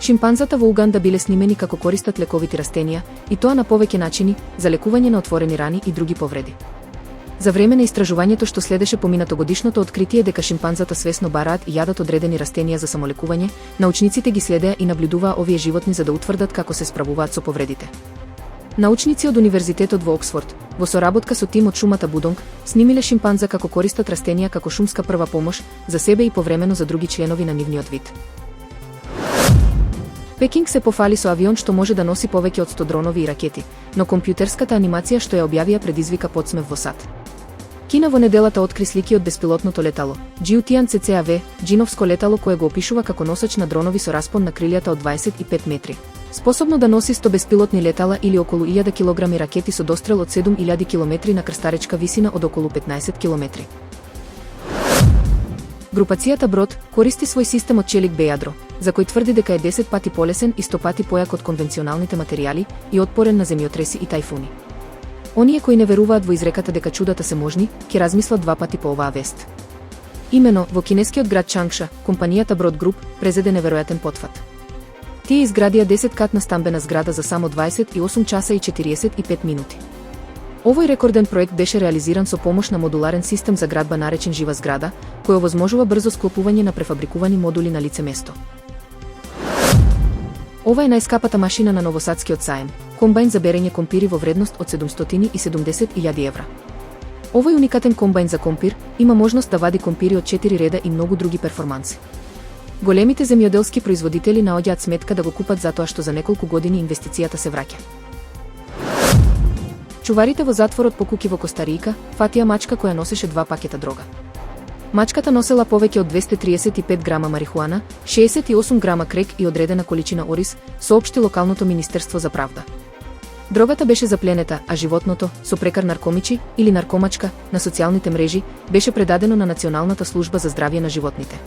Шимпанзата во Уганда биле снимени како користат лековити растенија, и тоа на повеќе начини, за лекување на отворени рани и други повреди. За време на истражувањето што следеше по минатогодишното откритие дека шимпанзата свесно бараат и јадат одредени растенија за самолекување, научниците ги следеа и наблюдуваа овие животни за да утврдат како се справуваат со повредите. Научници од Универзитетот во Оксфорд, во соработка со тим од шумата Будонг, снимиле шимпанза како користат растенија како шумска прва помош за себе и повремено за други членови на нивниот вид. Пекинг се пофали со авион што може да носи повеќе од 100 дронови и ракети, но компјутерската анимација што ја објавија предизвика подсмев во САД. Кина во неделата откри слики од беспилотното летало, Jiutian CCAV, джиновско летало кое го опишува како носач на дронови со распон на крилјата од 25 метри. Способно да носи 100 беспилотни летала или околу 1000 килограми ракети со дострел од 7000 километри на крстаречка висина од околу 15 километри. Групацијата Брод користи свој систем од челик Б јадро, за кој тврди дека е 10 пати полесен и 100 пати појак од конвенционалните материјали и отпорен на земјотреси и тајфуни. Оние кои не веруваат во изреката дека чудата се можни, ќе размислат два пати по оваа вест. Имено, во кинескиот град Чангша, компанијата Брод Груп презеде неверојатен потфат. Тие изградија 10-катна стамбена зграда за само 28 часа и 45 минути. Овој рекорден проект беше реализиран со помош на модуларен систем за градба наречен жива зграда, кој овозможува брзо склопување на префабрикувани модули на лице место. Ова е најскапата машина на Новосадскиот саем, комбајн за берење компири во вредност од 770.000 евра. Овој уникатен комбајн за компир има можност да вади компири од 4 реда и многу други перформанси. Големите земјоделски производители наоѓаат сметка да го купат затоа што за неколку години инвестицијата се враќа. Чуварите во затворот по Куки во Костарика фатија мачка која носеше 2 пакета дрога. Мачката носела повеќе од 235 грама марихуана, 68 грама крек и одредена количина ориз, соопшти локалното Министерство за правда. Дрогата беше запленета, а животното, со прекар наркомичи или наркомачка, на социјалните мрежи, беше предадено на Националната служба за здравје на животните.